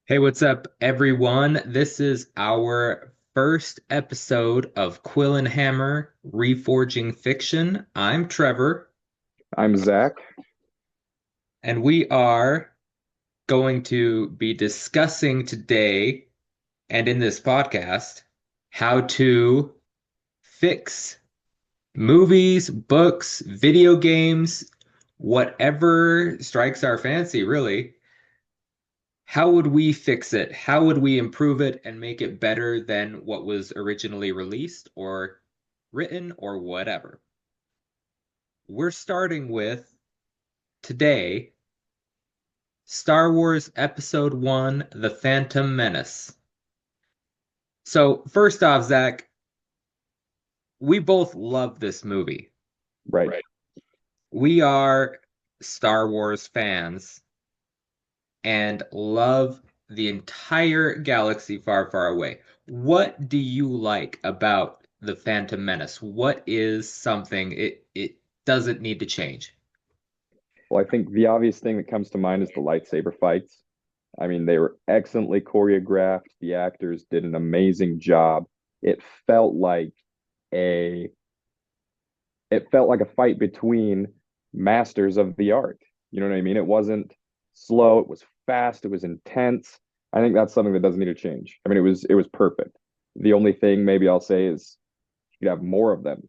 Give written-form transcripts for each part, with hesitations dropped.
Hey, what's up, everyone? This is our first episode of Quill and Hammer Reforging Fiction. I'm Trevor, I'm Zach. and we are going to be discussing today and in this podcast how to fix movies, books, video games, whatever strikes our fancy, really. How would we fix it? How would we improve it and make it better than what was originally released or written or whatever? We're starting with today Star Wars Episode 1, The Phantom Menace. So, first off, Zach, we both love this movie. Right. Right. We are Star Wars fans and love the entire galaxy far, far away. What do you like about the Phantom Menace? What is something it doesn't need to change? Well, I think the obvious thing that comes to mind is the lightsaber fights. I mean, they were excellently choreographed. The actors did an amazing job. It felt like a it felt like a fight between masters of the art. You know what I mean? It wasn't slow, it was fast, it was intense. I think that's something that doesn't need to change. I mean, it was perfect. The only thing maybe I'll say is you could have more of them.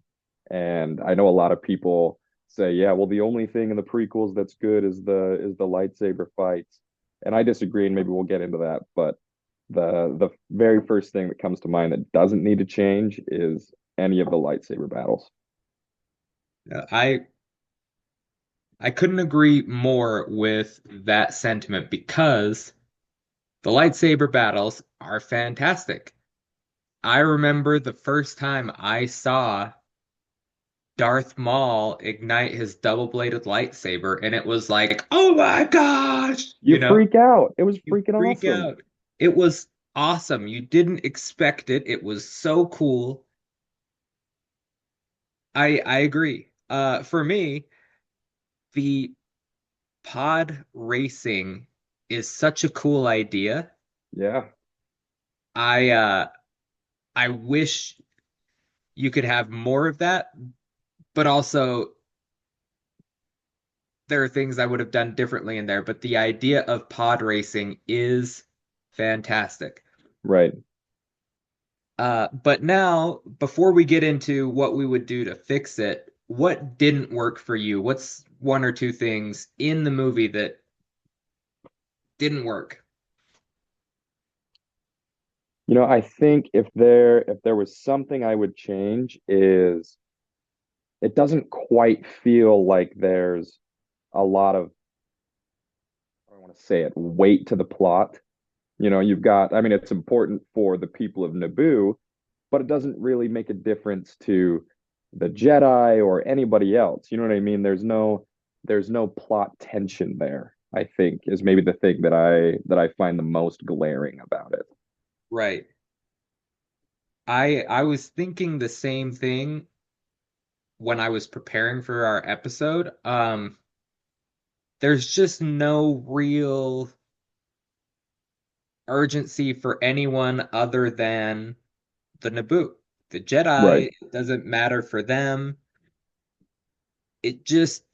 And I know a lot of people say, yeah, well, the only thing in the prequels that's good is the lightsaber fights. And I disagree, and maybe we'll get into that. But the very first thing that comes to mind that doesn't need to change is any of the lightsaber battles. I couldn't agree more with that sentiment because the lightsaber battles are fantastic. I remember the first time I saw Darth Maul ignite his double-bladed lightsaber, and it was like, oh my gosh, You freak out. It was you freaking freak awesome. out. It was awesome. You didn't expect it. It was so cool. I agree. For me, the pod racing is such a cool idea. Yeah, I uh I wish you could have more of that, but also there are things I would have done differently in there, but the idea of pod racing is fantastic. right. But now, before we get into what we would do to fix it, what didn't work for you? What's one or two things in the movie that didn't work? I think if there was something I would change is it doesn't quite feel like there's a lot of, I don't want to say it, weight to the plot. You've got, I mean, it's important for the people of Naboo, but it doesn't really make a difference to the Jedi or anybody else. You know what I mean? There's no plot tension there, I think, is maybe the thing that I find the most glaring about it. Right. I was thinking the same thing when I was preparing for our episode. There's just no real urgency for anyone other than the Naboo. The Right. Jedi doesn't matter for them. It just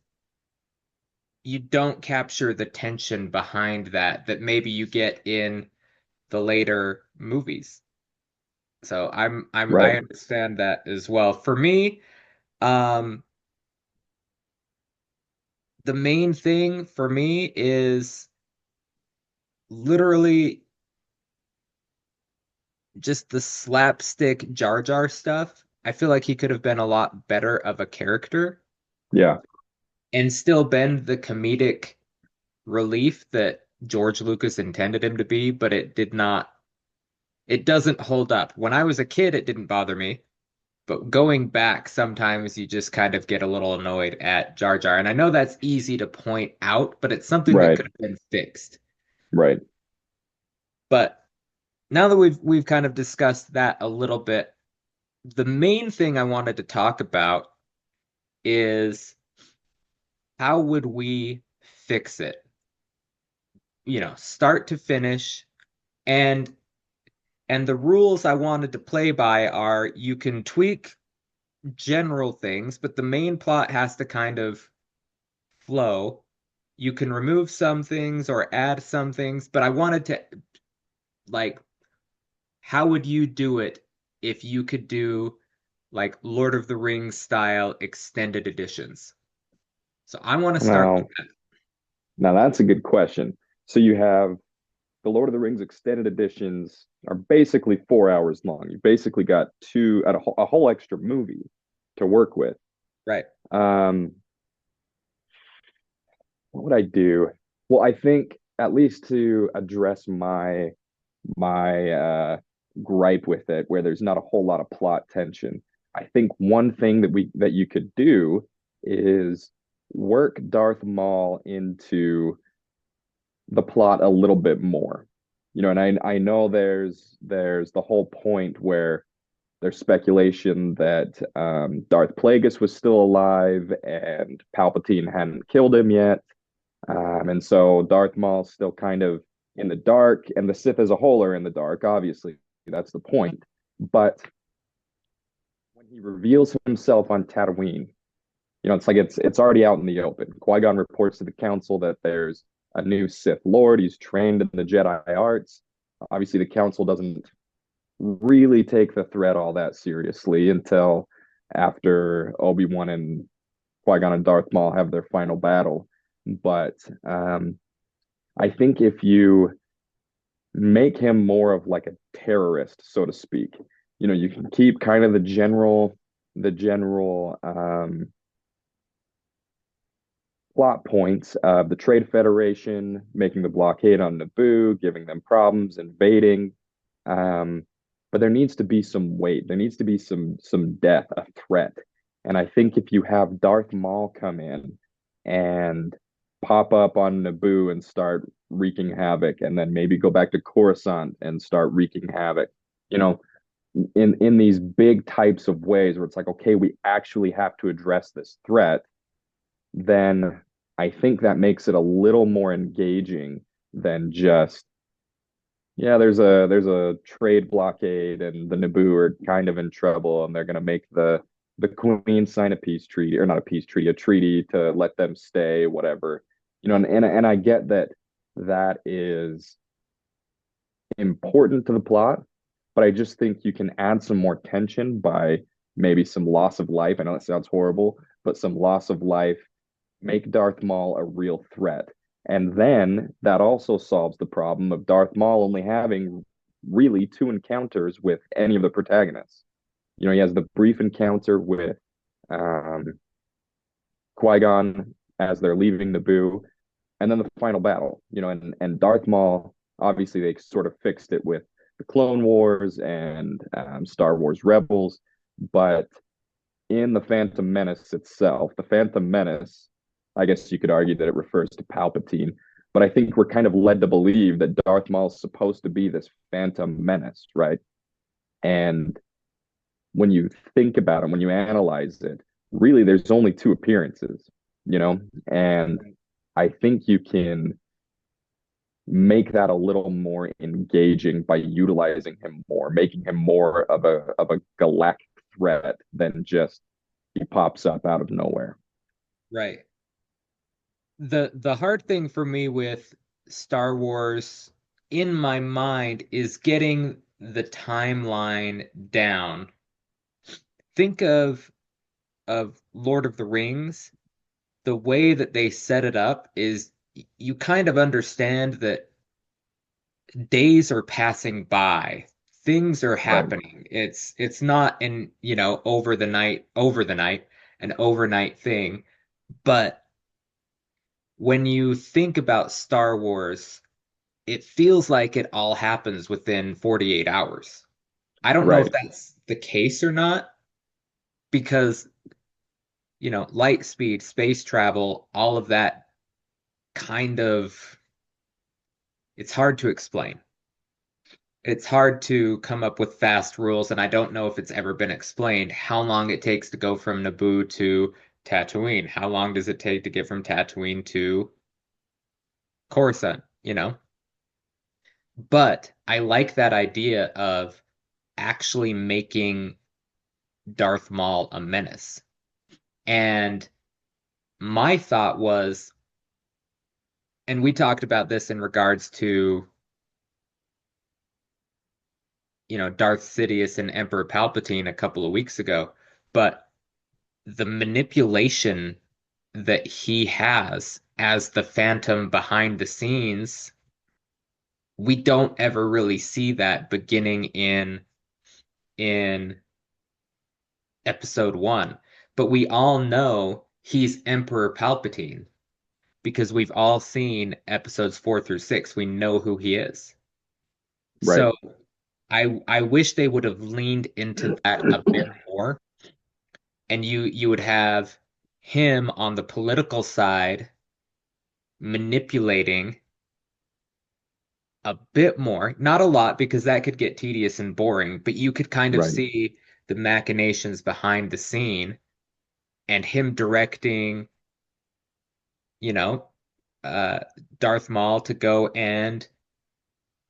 you don't capture the tension behind that maybe you get in the later movies. So I Right. understand that as well. For me, um the main thing for me is literally just the slapstick Jar Jar stuff. I feel like he could have been a lot better of a character Yeah. and still been the comedic relief that George Lucas intended him to be, but it did not, it doesn't hold up. When I was a kid, it didn't bother me, but going back, sometimes you just kind of get a little annoyed at Jar Jar. And I know that's easy to point out, but it's something that Right. could have been fixed. Right. But now that we've kind of discussed that a little bit, the main thing I wanted to talk about is how would we fix it? Start to finish. And and the rules I wanted to play by are you can tweak general things, but the main plot has to kind of flow. You can remove some things or add some things, but I wanted to like how would you do it if you could do like Lord of the Rings style extended editions? So I want to start with Now, now that's a good question. So you have the Lord of the Rings extended editions are basically 4 hours long. You basically got a whole extra movie to work with. right. Um, what would I do? Well, I think at least to address my gripe with it, where there's not a whole lot of plot tension. I think one thing that you could do is work Darth Maul into the plot a little bit more. And I know there's the whole point where there's speculation that Darth Plagueis was still alive and Palpatine hadn't killed him yet. And so Darth Maul's still kind of in the dark, and the Sith as a whole are in the dark, obviously. That's the point. But when he reveals himself on Tatooine, it's like it's already out in the open. Qui-Gon reports to the council that there's a new Sith Lord. He's trained in the Jedi arts. Obviously, the council doesn't really take the threat all that seriously until after Obi-Wan and Qui-Gon and Darth Maul have their final battle. But I think if you make him more of like a terrorist, so to speak, you can keep kind of the general plot points of the Trade Federation making the blockade on Naboo, giving them problems, invading. Um, but there needs to be some weight. There needs to be some death, a threat. And I think if you have Darth Maul come in and pop up on Naboo and start wreaking havoc, and then maybe go back to Coruscant and start wreaking havoc, you know, in these big types of ways where it's like, okay, we actually have to address this threat, then I think that makes it a little more engaging than just, yeah, there's a trade blockade and the Naboo are kind of in trouble and they're gonna make the Queen sign a peace treaty, or not a peace treaty, a treaty to let them stay, whatever. And I get that that is important to the plot, but I just think you can add some more tension by maybe some loss of life. I know that sounds horrible, but some loss of life, make Darth Maul a real threat. And then that also solves the problem of Darth Maul only having really two encounters with any of the protagonists. He has the brief encounter with um, Qui-Gon as they're leaving Naboo, and then the final battle. And Darth Maul, obviously they sort of fixed it with the Clone Wars and Star Wars Rebels, but in the Phantom Menace itself, the Phantom Menace, I guess you could argue that it refers to Palpatine, but I think we're kind of led to believe that Darth Maul is supposed to be this Phantom Menace, right? And when you think about it, when you analyze it, really there's only two appearances, and I think you can make that a little more engaging by utilizing him more, making him more of a galactic threat than just he pops up out of nowhere. Right. The hard thing for me with Star Wars in my mind is getting the timeline down. Think of Lord of the Rings. The way that they set it up is you kind of understand that days are passing by. Things are Right, happening. It's not over the night, an overnight thing. But when you think about Star Wars, it feels like it all happens within 48 hours. I don't know if right, that's the case or not, because, light speed, space travel, all of that kind of, it's hard to explain. It's hard to come up with fast rules, and I don't know if it's ever been explained how long it takes to go from Naboo to Tatooine. How long does it take to get from Tatooine to Coruscant, But I like that idea of actually making Darth Maul a menace. And my thought was, and we talked about this in regards to, Darth Sidious and Emperor Palpatine a couple of weeks ago, but the manipulation that he has as the Phantom behind the scenes, we don't ever really see that beginning in episode 1. But we all know he's Emperor Palpatine because we've all seen episodes 4 through 6. We know who he is. Right. So I wish they would have leaned into that a bit more, and you would have him on the political side manipulating a bit more, not a lot because that could get tedious and boring, but you could kind of Right. see the machinations behind the scene and him directing, you know, uh, Darth Maul to go and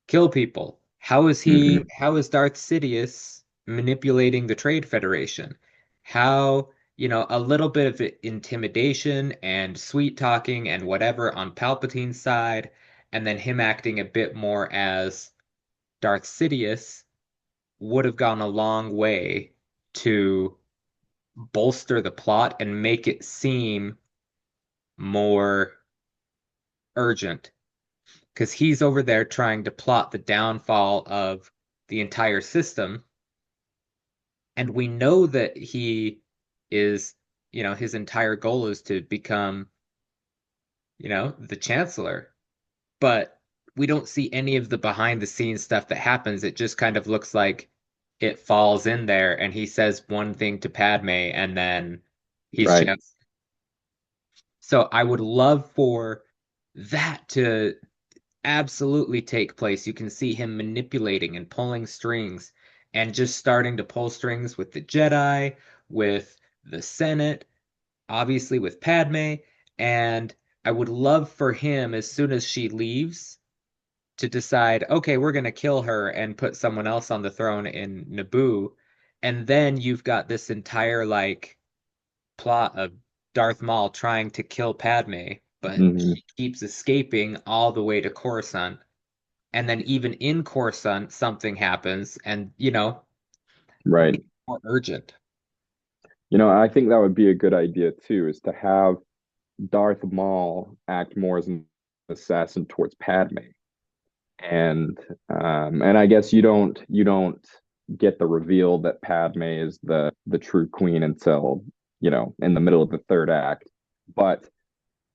kill people. Hmm. How is Darth Sidious manipulating the Trade Federation? How, a little bit of intimidation and sweet talking and whatever on Palpatine's side, and then him acting a bit more as Darth Sidious would have gone a long way to bolster the plot and make it seem more urgent because he's over there trying to plot the downfall of the entire system. And we know that he is, his entire goal is to become, the chancellor. But we don't see any of the behind the scenes stuff that happens. It just kind of looks like it falls in there and he says one thing to Padme and then he's Right. chancellor. So I would love for that to absolutely take place. You can see him manipulating and pulling strings and just starting to pull strings with the Jedi, with the Senate, obviously with Padme. And I would love for him, as soon as she leaves, to decide, okay, we're going to kill her and put someone else on the throne in Naboo. And then you've got this entire like plot of Darth Maul trying to kill Padme, but Hmm. she keeps escaping all the way to Coruscant. And then even in Coruscant, something happens, and Right. more urgent. I think that would be a good idea too, is to have Darth Maul act more as an assassin towards Padme. And I guess you don't get the reveal that Padme is the true queen until, in the middle of the third act. But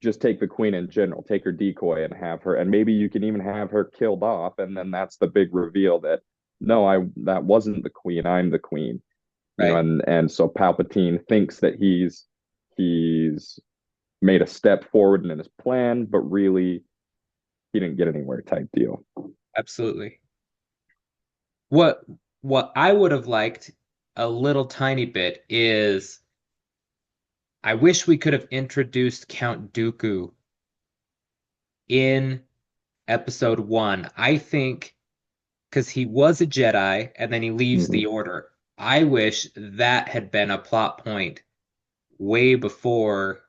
just take the queen in general, take her decoy and have her, and maybe you can even have her killed off, and then that's the big reveal that no, I that wasn't the queen, I'm the queen. Right. And so Palpatine thinks that he's made a step forward in his plan, but really he didn't get anywhere type deal. Absolutely. What what I would have liked a little tiny bit is I wish we could have introduced Count Dooku in episode 1. I think because he was a Jedi and then he leaves Hmm. the Order. I wish that had been a plot point way before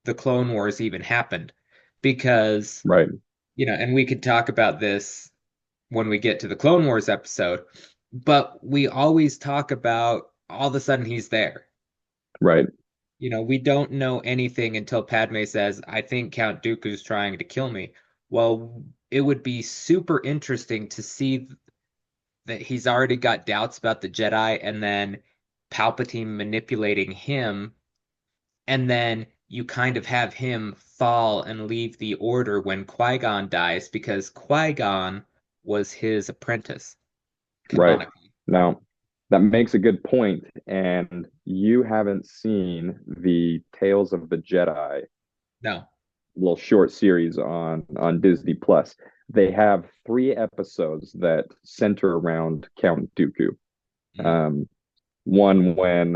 the Clone Wars even happened. Because, Right. and we could talk about this when we get to the Clone Wars episode, but we always talk about all of a sudden he's there. Right. We don't know anything until Padme says, I think Count Dooku's trying to kill me. Well, it would be super interesting to see that he's already got doubts about the Jedi and then Palpatine manipulating him, and then you kind of have him fall and leave the Order when Qui-Gon dies because Qui-Gon was his apprentice, Right. canonically. Now, that makes a good point, and you haven't seen the Tales of the Jedi No. little short series on Disney Plus. They have 3 episodes that center around Count Dooku. Mm. Um, one when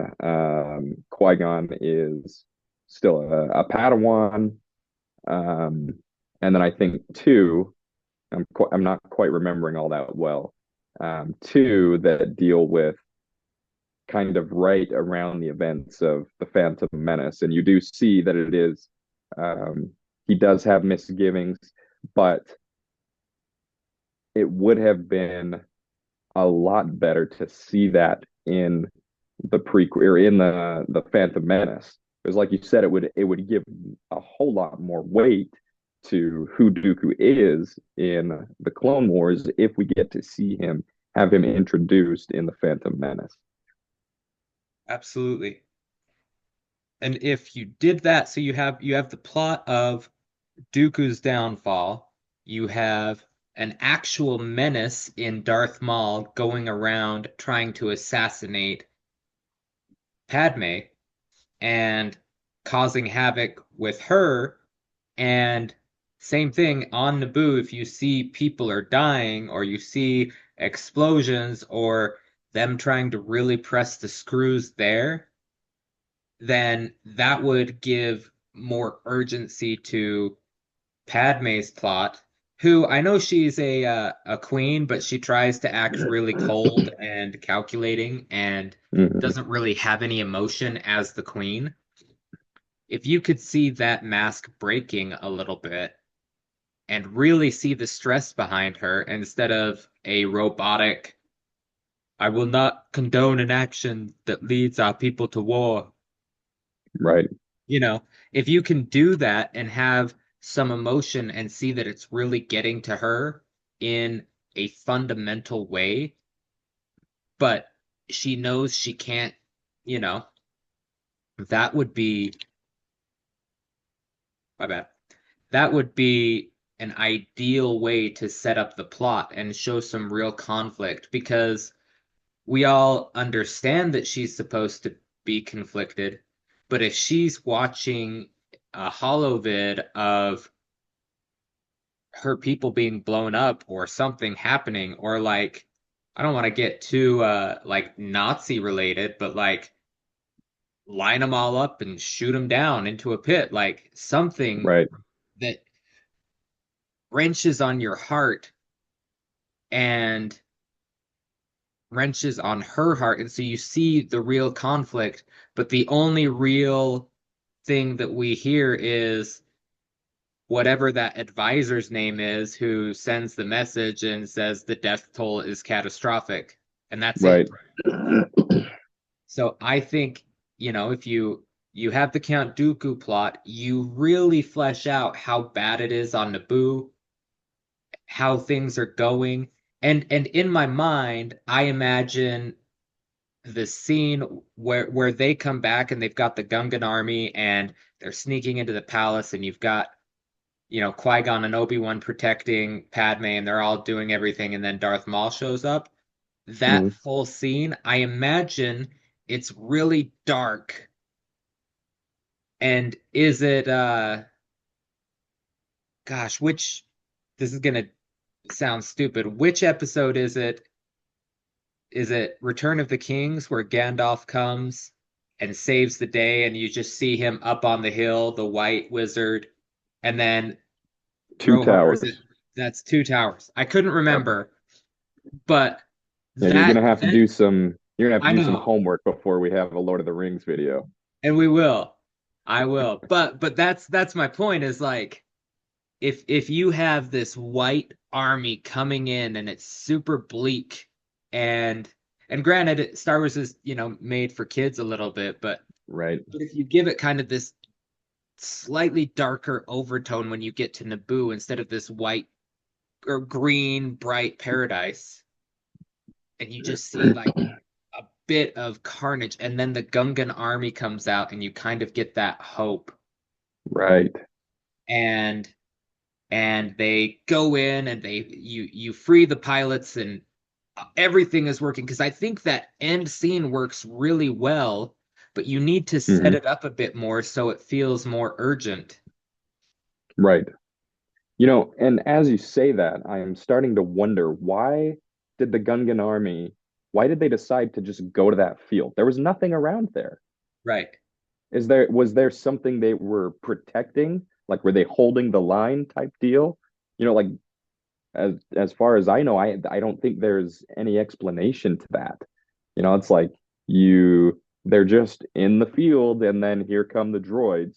Qui-Gon is still a Padawan, um, And then I think two, I'm not quite remembering all that well. Two that deal with kind of right around the events of the Phantom Menace, and you do see that it is he does have misgivings, but it would have been a lot better to see that in the prequel or in the Phantom Menace. Because like you said, it would give a whole lot more weight to who Dooku is in the Clone Wars if we get to see him have him introduced in the Phantom Menace. Absolutely. And if you did that, so you have the plot of Dooku's downfall, you have an actual menace in Darth Maul going around trying to assassinate Padme and causing havoc with her. And same thing on Naboo, if you see people are dying or you see explosions or them trying to really press the screws there, then that would give more urgency to Padme's plot, who I know she's a queen, but she tries to act really cold and calculating and Mhm. doesn't really have any emotion as the queen. If you could see that mask breaking a little bit and really see the stress behind her instead of a robotic, I will not condone an action that leads our people to war. Right, You know, if you can do that and have some emotion and see that it's really getting to her in a fundamental way, but she knows she can't, you know, that would be, my bad. That would be an ideal way to set up the plot and show some real conflict because we all understand that she's supposed to be conflicted, but if she's watching a holovid of her people being blown up or something happening, or like I don't want to get too like Nazi related, but like line them all up and shoot them down into a pit, like something right, that wrenches on your heart and wrenches on her heart. And so you see the real conflict, but the only real thing that we hear is whatever that advisor's name is who sends the message and says the death toll is catastrophic. And that's right, it. So I think, if you have the Count Dooku plot, you really flesh out how bad it is on Naboo, how things are going. And in my mind, I imagine the scene where they come back and they've got the Gungan army and they're sneaking into the palace and you've got Qui-Gon and Obi-Wan protecting Padme and they're all doing everything and then Darth Maul shows up. That mhm, full scene, I imagine it's really dark. And is it gosh, which this is gonna sound stupid. Which episode is it? Is it Return of the Kings where Gandalf comes and saves the day and you just see him up on the hill, the white wizard, and then two Rohan, or is it towers. that's Two Towers? I couldn't Yep. remember, but Yeah, you're that gonna have to that do some. You're gonna have to I do some know, homework before we have a Lord of the Rings video. and we will. I will. But that's my point is like if you have this white army coming in and it's super bleak and granted Star Wars is, made for kids a little bit, Right, but if you give it kind of this slightly darker overtone when you get to Naboo instead of this white or green bright paradise and you just see like a bit of carnage and then the Gungan army comes out and you kind of get that hope right, and they go in and you free the pilots and everything is working because I think that end scene works really well, but you need to set hmm it up a bit more so it feels more urgent. right. And as you say that, I am starting to wonder did the Gungan army, why did they decide to just go to that field? There was nothing around there. Right. Was there something they were protecting? Like were they holding the line type deal? Like as far as I know, I don't think there's any explanation to that. It's like they're just in the field and then here come the droids.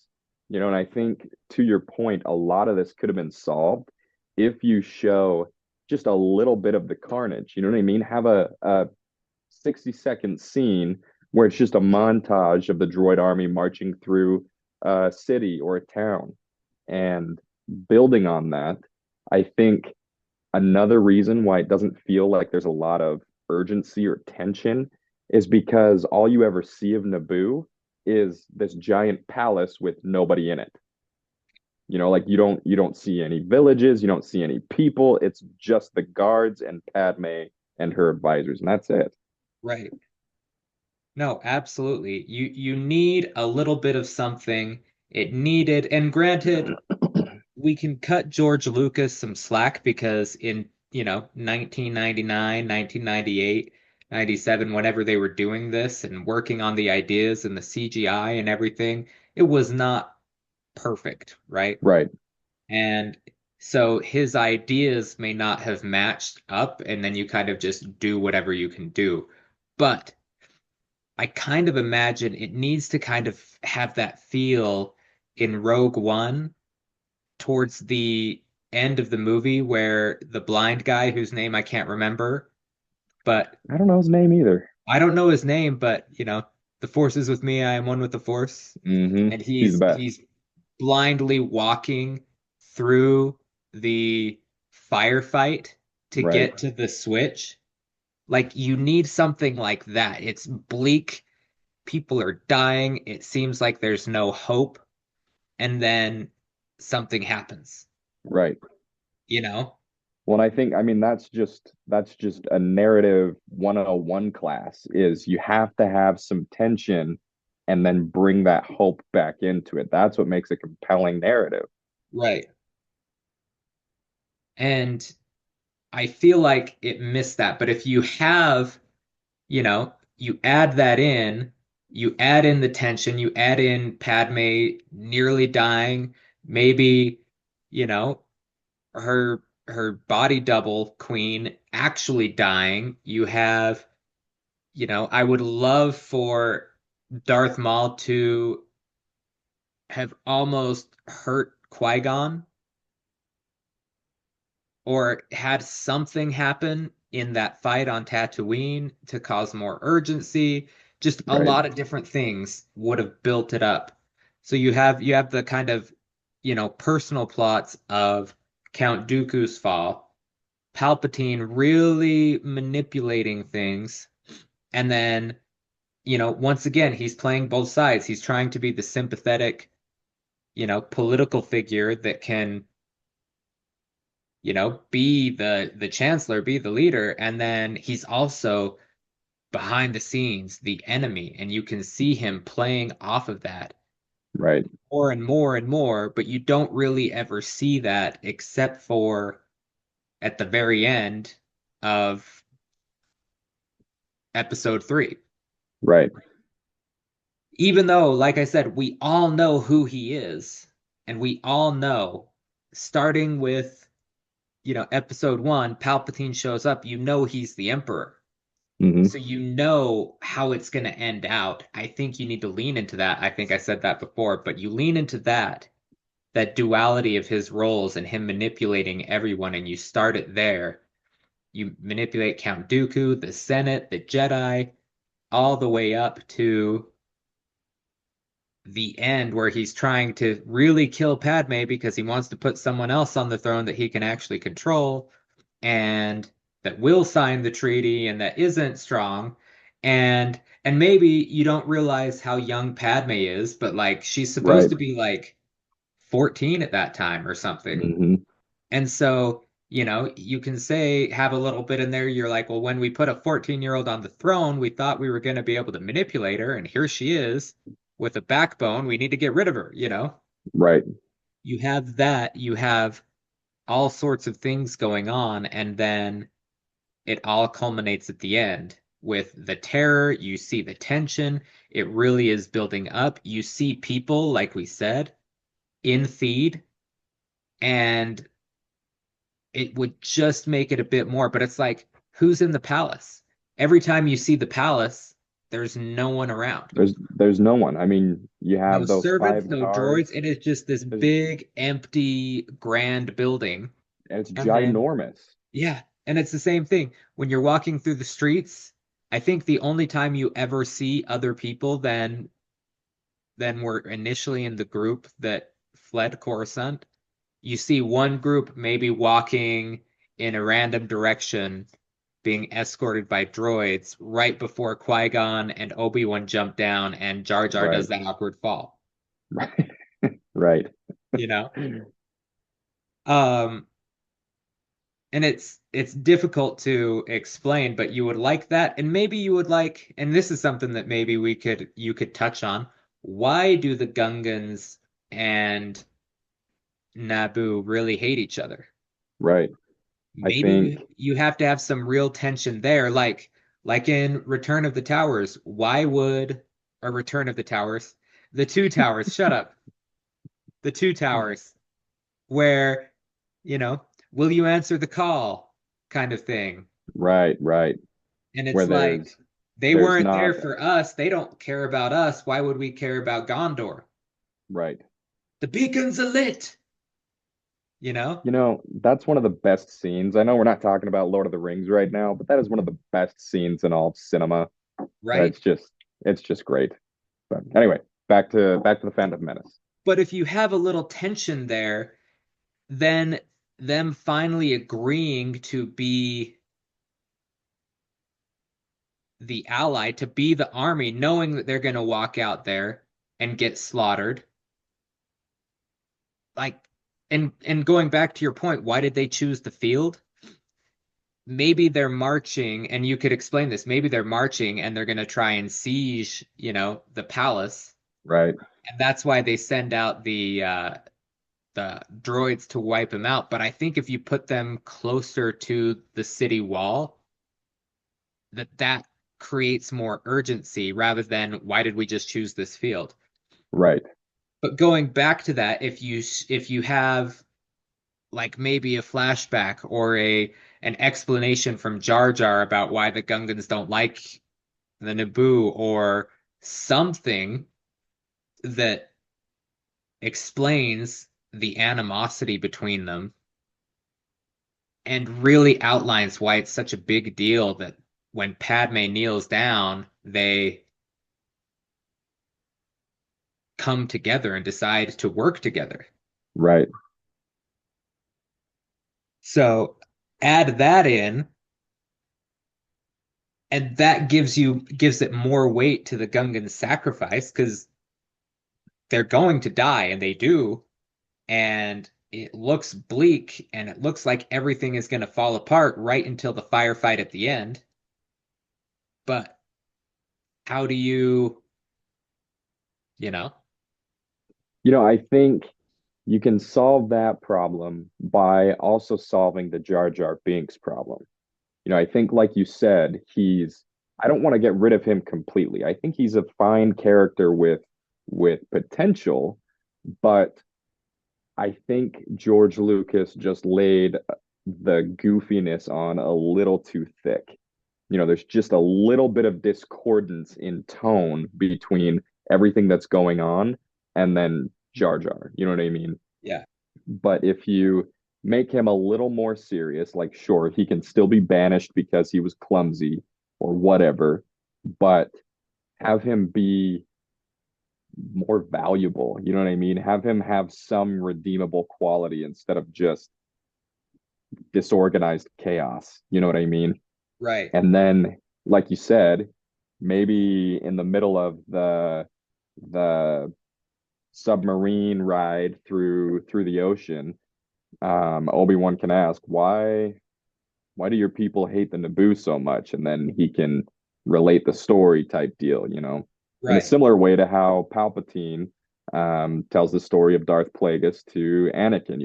And I think to your point, a lot of this could have been solved if you show just a little bit of the carnage. You know what I mean? Have a 60-second scene where it's just a montage of the droid army marching through a city or a town and building on that. I think another reason why it doesn't feel like there's a lot of urgency or tension is because all you ever see of Naboo is this giant palace with nobody in it. Like you don't see any villages, you don't see any people. It's just the guards and Padme and her advisors, and that's it. Right. No, absolutely. You need a little bit of something. It needed, and granted, we can cut George Lucas some slack because in, 1999, 1998, 97, whenever they were doing this and working on the ideas and the CGI and everything, it was not perfect, right? Right, And so his ideas may not have matched up, and then you kind of just do whatever you can do. But I kind of imagine it needs to kind of have that feel in Rogue One towards the end of the movie where the blind guy whose name I can't remember, but I don't know his name either. I don't know his name, but the force is with me, I am one with the force. And He's the best. he's blindly walking through the firefight to Right, get to the switch. Like you need something like that. It's bleak, people are dying, it seems like there's no hope, and then something happens, right. you know? Well, I think, I mean, that's just a narrative 101 class is you have to have some tension and then bring that hope back into it. That's what makes a compelling narrative. Right. And I feel like it missed that. But if you have, you add that in, you add in the tension, you add in Padme nearly dying, maybe, you know, her body double queen actually dying. You have, I would love for Darth Maul to have almost hurt Qui-Gon or had something happen in that fight on Tatooine to cause more urgency. Just a Right, lot of different things would have built it up. So you have the kind of, personal plots of Count Dooku's fall, Palpatine really manipulating things, and then, once again, he's playing both sides. He's trying to be the sympathetic, political figure that can be the chancellor, be the leader, and then he's also behind the scenes, the enemy, and you can see him playing off of that right, more and more and more, but you don't really ever see that except for at the very end of episode 3. right, Even though, like I said, we all know who he is, and we all know, starting with, episode 1, Palpatine shows up, he's the emperor. hmm So you know how it's going to end out. I think you need to lean into that. I think I said that before, but you lean into that duality of his roles and him manipulating everyone, and you start it there. You manipulate Count Dooku, the Senate, the Jedi, all the way up to the end where he's trying to really kill Padme because he wants to put someone else on the throne that he can actually control and that will sign the treaty and that isn't strong. And maybe you don't realize how young Padme is, but like she's supposed right, to be like 14 at that time or something. hmm And so, you can say have a little bit in there. You're like, well, when we put a 14-year-old on the throne, we thought we were going to be able to manipulate her, and here she is with a backbone. We need to get rid of her. right, You have that, you have all sorts of things going on, and then it all culminates at the end with the terror. You see the tension. It really is building up. You see people, like we said, in Theed, and it would just make it a bit more. But it's like, who's in the palace? Every time you see the palace, there's no one around. There's no one. I mean, you No have those servants, five no droids. guards. It is just this There's big, empty, grand building. and it's And then, ginormous. yeah, and it's the same thing. When you're walking through the streets, I think the only time you ever see other people than were initially in the group that fled Coruscant, you see one group maybe walking in a random direction, being escorted by droids right before Qui-Gon and Obi-Wan jump down and Jar Jar does Right. that awkward fall, Right. Right. you know? Um, and it's difficult to explain, but you would like that, and maybe you would like, and this is something that maybe we could you could touch on. Why do the Gungans and Naboo really hate each other? Right. I Maybe think you have to have some real tension there, like in Return of the Towers. Why would or Return of the Towers, the two towers, shut up, the two towers, where, you know, will you answer the call kind of thing. right, right. And Where it's like they there's weren't there not for us. They don't care about us. Why would we care about Gondor? right. The beacons are lit, you know? That's one of the best scenes. I know we're not talking about Lord of the Rings right now, but that is one of the best scenes in all of cinema. Right? It's just great. But anyway, back to the Phantom Menace. But if you have a little tension there, then them finally agreeing to be the ally, to be the army, knowing that they're going to walk out there and get slaughtered. Like, and going back to your point, why did they choose the field? Maybe they're marching, and you could explain this. Maybe they're marching and they're going to try and siege, the palace, Right, and that's why they send out the droids to wipe them out. But I think if you put them closer to the city wall, that creates more urgency rather than why did we just choose this field? right, But going back to that, if you have like maybe a flashback or a an explanation from Jar Jar about why the Gungans don't like the Naboo or something that explains the animosity between them and really outlines why it's such a big deal that when Padme kneels down, they come together and decide to work together. right. So add that in, and that gives it more weight to the Gungan sacrifice because they're going to die, and they do, and it looks bleak, and it looks like everything is going to fall apart right until the firefight at the end. But how do you know? I think you can solve that problem by also solving the Jar Jar Binks problem. I think, like you said, I don't want to get rid of him completely. I think he's a fine character with potential, but I think George Lucas just laid the goofiness on a little too thick. There's just a little bit of discordance in tone between everything that's going on and then Jar Jar. You know what I mean? Yeah, But if you make him a little more serious, like, sure, he can still be banished because he was clumsy or whatever, but have him be more valuable. You know what I mean? Have him have some redeemable quality instead of just disorganized chaos. You know what I mean? right, And then, like you said, maybe in the middle of the submarine ride through the ocean, Obi-Wan can ask, why do your people hate the Naboo so much? And then he can relate the story type deal. In a right, similar way to how Palpatine tells the story of Darth Plagueis to Anakin.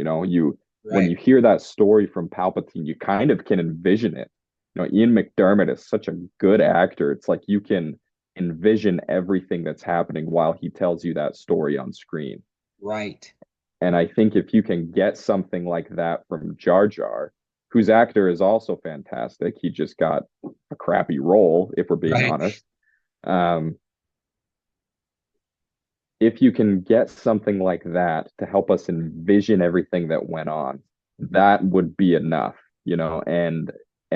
When right, you hear that story from Palpatine, you kind of can envision it. Ian McDermott is such a good actor. It's like you can envision everything that's happening while he tells you that story on screen. right. And I think if you can get something like that from Jar Jar, whose actor is also fantastic, he just got a crappy role, if we're being Right. honest. Um, if you can get something like that to help us envision everything that went on, that would be enough, and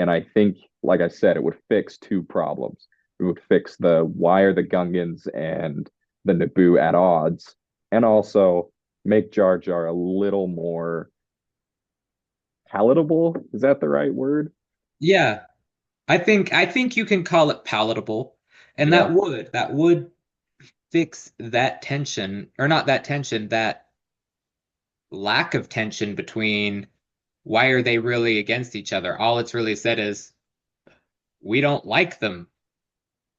I think, like I said, it would fix two problems. It would fix the why are the Gungans and the Naboo at odds, and also make Jar Jar a little more palatable. Is that the right word? Yeah. I think you can call it palatable. And Yeah, that would fix that tension, or not that tension, that lack of tension between why are they really against each other? All it's really said is we don't like them.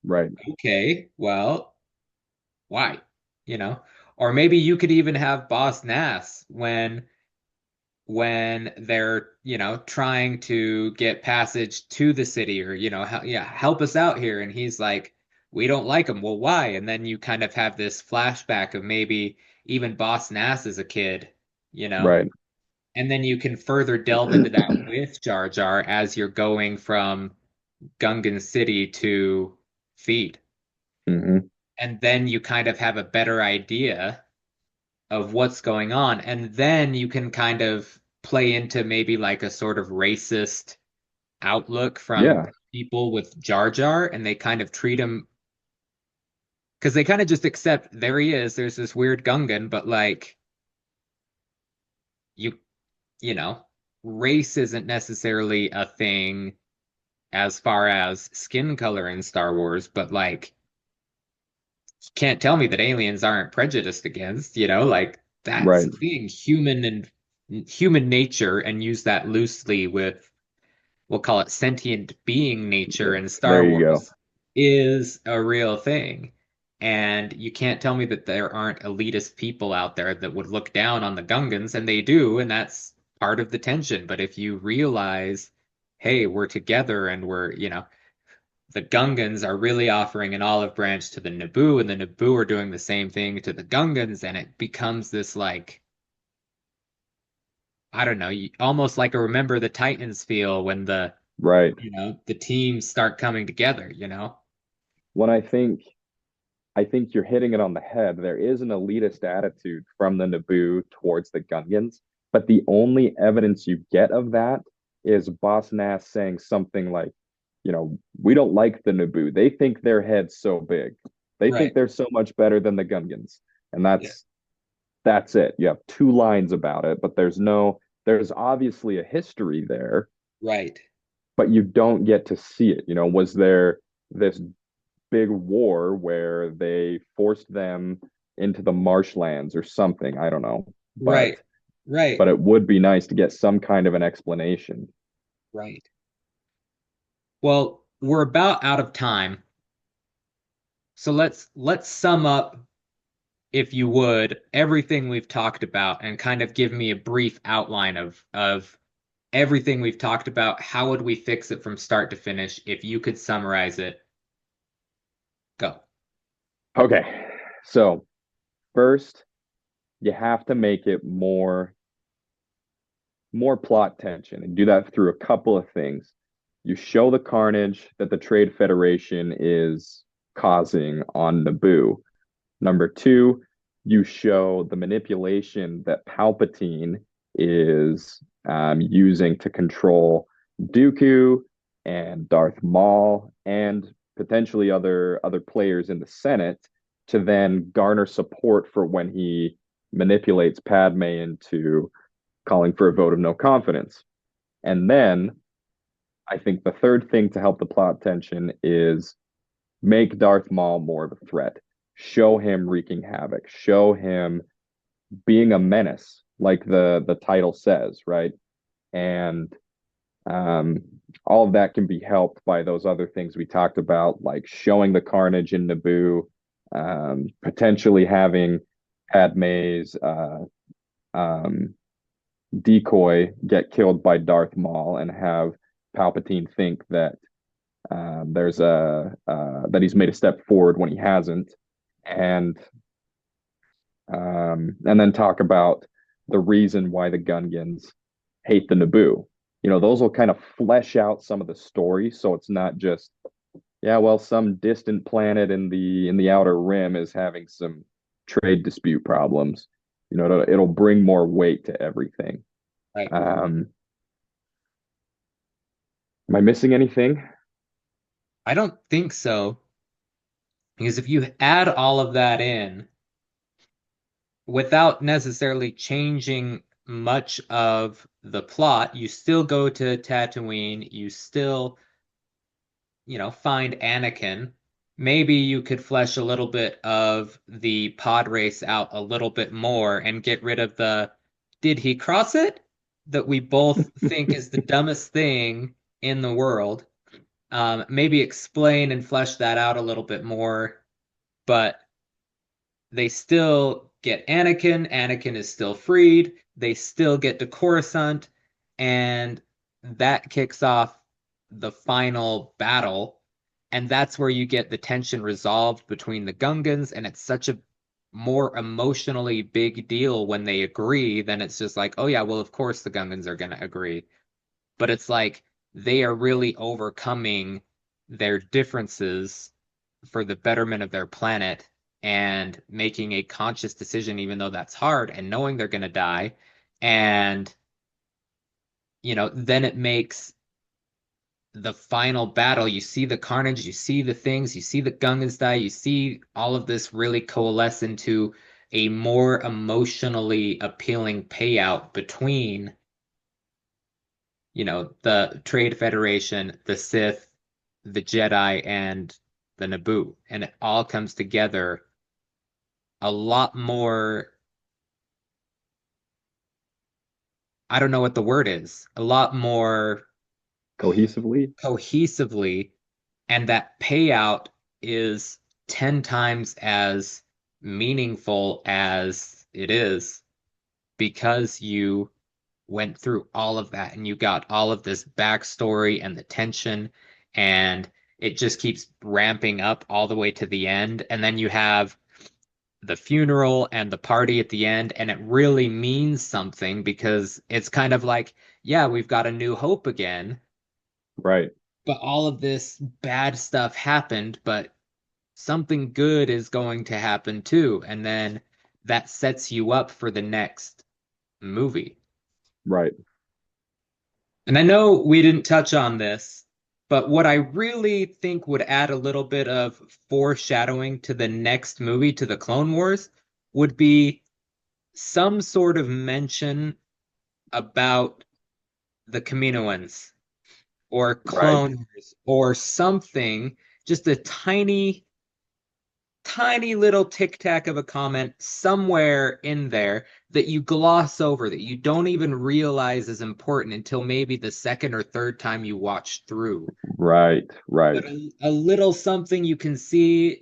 right. Okay, well, why? You know? Or maybe you could even have Boss Nass when they're, trying to get passage to the city, or, yeah, help us out here. And he's like, we don't like him. Well, why? And then you kind of have this flashback of maybe even Boss Nass as a kid, you know? Right. And then you can further delve into that with Jar Jar as you're going from Gungan City to Feed. Hmm. And then you kind of have a better idea of what's going on. And then you can kind of play into maybe like a sort of racist outlook from Yeah, people with Jar Jar, and they kind of treat him because they kind of just accept there he is. There's this weird Gungan, but like you, you know, race isn't necessarily a thing as far as skin color in Star Wars, but like you can't tell me that aliens aren't prejudiced against, like that's right. a thing, human and human nature, and use that loosely with we'll call it sentient being nature Yeah, in there Star you go. Wars is a real thing. And you can't tell me that there aren't elitist people out there that would look down on the Gungans, and they do, and that's part of the tension. But if you realize, hey, we're together and the Gungans are really offering an olive branch to the Naboo, and the Naboo are doing the same thing to the Gungans, and it becomes this like, I don't know, almost like a Remember the Titans feel when Right. the teams start coming together. When I think you're hitting it on the head. There is an elitist attitude from the Naboo towards the Gungans, but the only evidence you get of that is Boss Nass saying something like, we don't like the Naboo. They think their head's so big. They think Right. they're so much better than the Gungans. And Yeah. that's it. You have two lines about it, but there's obviously a history there, Right. but you don't get to see it. Was there this big war where they forced them into the marshlands or something? I don't know, but Right. Right. but it would be nice to get some kind of an explanation. Right. Well, we're about out of time. So let's sum up, if you would, everything we've talked about and kind of give me a brief outline of everything we've talked about. How would we fix it from start to finish? If you could summarize it, go. Okay. So, first, you have to make it more plot tension and do that through a couple of things. You show the carnage that the Trade Federation is causing on Naboo. Number two, you show the manipulation that Palpatine is using to control Dooku and Darth Maul and potentially other players in the Senate to then garner support for when he manipulates Padme into calling for a vote of no confidence. And then I think the third thing to help the plot tension is make Darth Maul more of a threat. Show him wreaking havoc. Show him being a menace, like the title says, right? And um, all of that can be helped by those other things we talked about, like showing the carnage in Naboo, potentially having Padme's um, decoy get killed by Darth Maul, and have Palpatine think that there's a that he's made a step forward when he hasn't, and then talk about the reason why the Gungans hate the Naboo. Those will kind of flesh out some of the story, so it's not just, yeah, well, some distant planet in the outer rim is having some trade dispute problems. It'll bring more weight to everything. Right. Am I missing anything? I don't think so, because if you add all of that in without necessarily changing much of the plot, you still go to Tatooine, you still, find Anakin. Maybe you could flesh a little bit of the pod race out a little bit more and get rid of the did he cross it? That we both think is the dumbest thing in the world. Maybe explain and flesh that out a little bit more, but they still get Anakin. Anakin is still freed. They still get to Coruscant, and that kicks off the final battle. And that's where you get the tension resolved between the Gungans, and it's such a more emotionally big deal when they agree than it's just like, oh yeah, well, of course the Gungans are going to agree. But it's like they are really overcoming their differences for the betterment of their planet and making a conscious decision, even though that's hard, and knowing they're going to die. And, then it makes the final battle. You see the carnage, you see the things, you see the Gungans die, you see all of this really coalesce into a more emotionally appealing payout between, the Trade Federation, the Sith, the Jedi, and the Naboo. And it all comes together a lot more, I don't know what the word is, a lot more Cohesively? cohesively, and that payout is 10 times as meaningful as it is because you went through all of that and you got all of this backstory and the tension, and it just keeps ramping up all the way to the end. And then you have the funeral and the party at the end, and it really means something because it's kind of like, yeah, we've got a new hope again, Right, but all of this bad stuff happened, but something good is going to happen too. And then that sets you up for the next movie. right. And I know we didn't touch on this, but what I really think would add a little bit of foreshadowing to the next movie, to the Clone Wars, would be some sort of mention about the Kaminoans or Right. cloners or something, just a tiny, tiny little tic tac of a comment somewhere in there that you gloss over, that you don't even realize is important until maybe the second or third time you watch through. Right, right, But a little something you can see,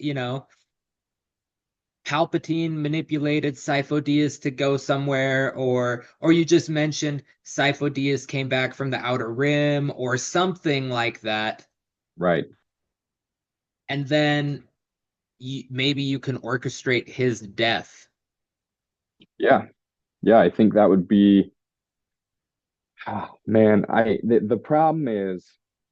Palpatine manipulated Sifo-Dyas to go somewhere, or you just mentioned Sifo-Dyas came back from the Outer Rim, or something like that. right. And then maybe you can orchestrate his death. Yeah. Yeah, I think that would be, man, the problem is,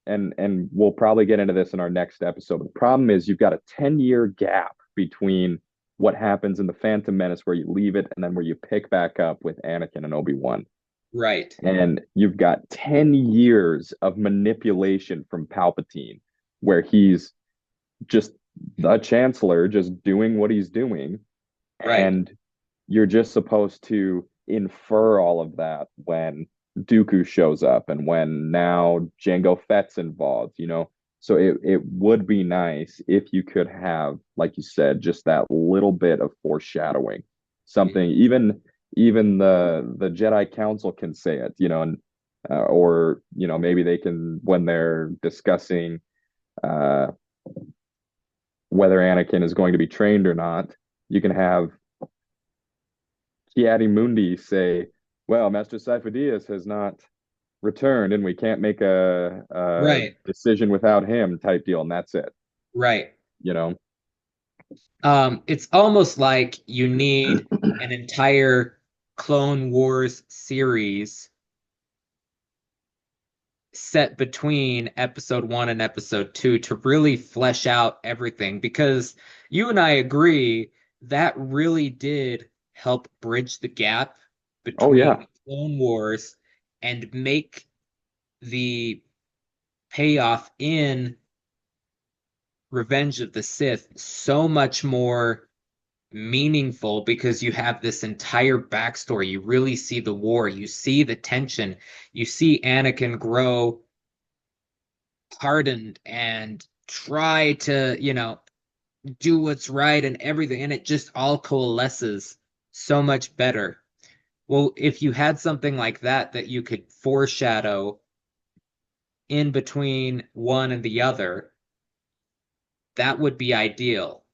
and we'll probably get into this in our next episode. But the problem is you've got a 10-year gap between what happens in the Phantom Menace where you leave it and then where you pick back up with Anakin and Obi-Wan. Right, And you've got 10 years of manipulation from Palpatine where he's just the chancellor just doing what he's doing, right. and you're just supposed to infer all of that when Dooku shows up and when now Jango Fett's involved. So it would be nice if you could have, like you said, just that little bit of foreshadowing. Something even the Jedi Council can say it, and or maybe they can when they're discussing uh whether Anakin is going to be trained or not. You can have Mundi say, "Well, Master Sifo-Dyas has not returned, and we can't make a Right, decision without him," type deal, and that's it. right. You know, It's almost like you need an entire Clone Wars series set between episode one and episode two to really flesh out everything because you and I agree that really did help bridge the gap Oh between yeah, the Clone Wars and make the payoff in Revenge of the Sith so much more meaningful because you have this entire backstory. You really see the war, you see the tension, you see Anakin grow hardened and try to, do what's right and everything, and it just all coalesces so much better. Well, if you had something like that that you could foreshadow in between one and the other, that would be ideal.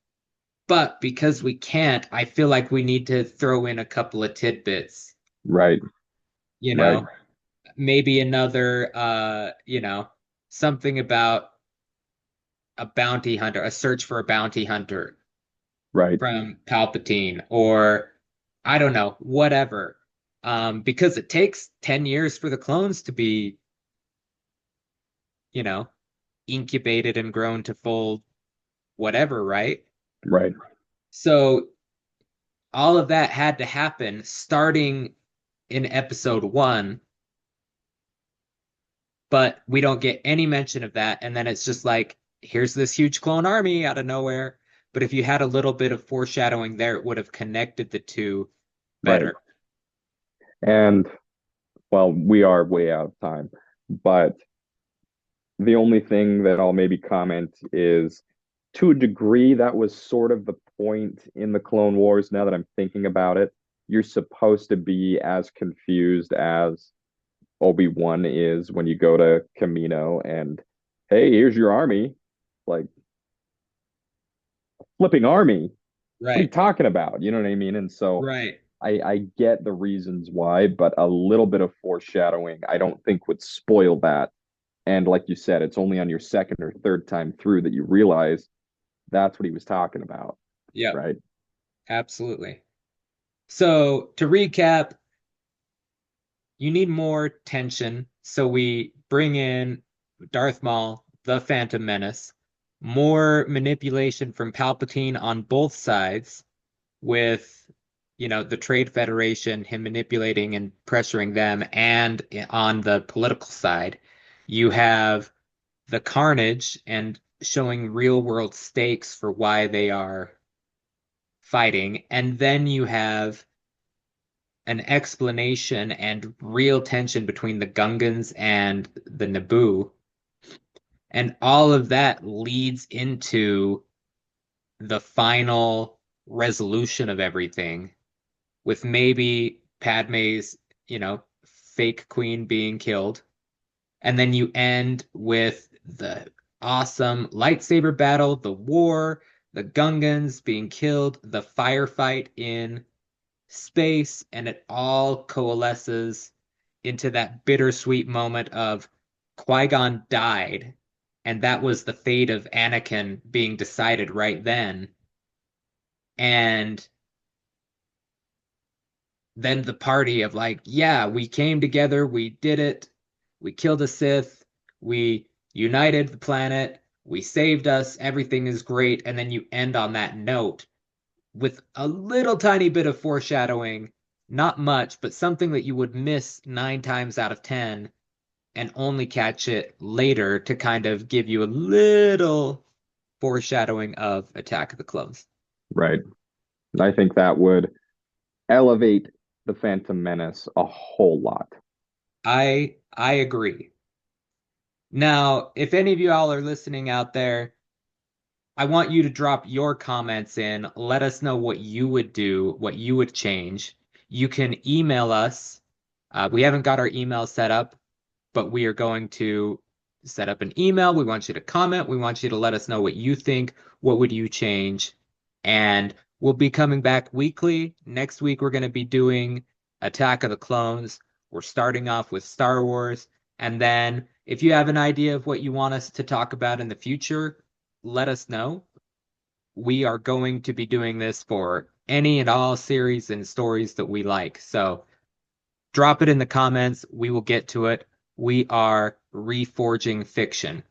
But because we can't, I feel like we need to throw in a couple of tidbits, right, you right, know, maybe another something about a bounty hunter, a search for a bounty hunter right, from Palpatine, or I don't know, whatever. Because it takes 10 years for the clones to be, you know, incubated and grown to full whatever, right? right, So all of that had to happen starting in episode one, but we don't get any mention of that. And then it's just like, here's this huge clone army out of nowhere. But if you had a little bit of foreshadowing there, it would have connected the two right. better. And well, we are way out of time, but the only thing that I'll maybe comment is to a degree that was sort of the point in the Clone Wars. Now that I'm thinking about it, you're supposed to be as confused as Obi-Wan is when you go to Camino and hey, here's your army. Like flipping army. What are you Right, talking about? You know what I mean? And so right. I get the reasons why, but a little bit of foreshadowing I don't think would spoil that. And like you said, it's only on your second or third time through that you realize that's what he was talking about, Yep, right? absolutely. So to recap, you need more tension. So we bring in Darth Maul, the Phantom Menace, more manipulation from Palpatine on both sides with, the Trade Federation, him manipulating and pressuring them, and on the political side, you have the carnage and showing real world stakes for why they are fighting. And then you have an explanation and real tension between the Gungans and the Naboo. And all of that leads into the final resolution of everything, with maybe Padme's, fake queen being killed. And then you end with the awesome lightsaber battle, the war, the Gungans being killed, the firefight in space, and it all coalesces into that bittersweet moment of Qui-Gon died, and that was the fate of Anakin being decided right then. And then the party of like, yeah, we came together, we did it, we killed a Sith, we united the planet, we saved us, everything is great, and then you end on that note with a little tiny bit of foreshadowing, not much, but something that you would miss 9 times out of 10 and only catch it later to kind of give you a little foreshadowing of Attack of the Clones. Right. I think that would elevate the Phantom Menace a whole lot. I agree. Now, if any of you all are listening out there, I want you to drop your comments in. Let us know what you would do, what you would change. You can email us. We haven't got our email set up, but we are going to set up an email. We want you to comment. We want you to let us know what you think. What would you change? And we'll be coming back weekly. Next week, we're going to be doing Attack of the Clones. We're starting off with Star Wars. And then if you have an idea of what you want us to talk about in the future, let us know. we are going to be doing this for any and all series and stories that we like. So drop it in the comments. We will get to it. We are Reforging Fiction.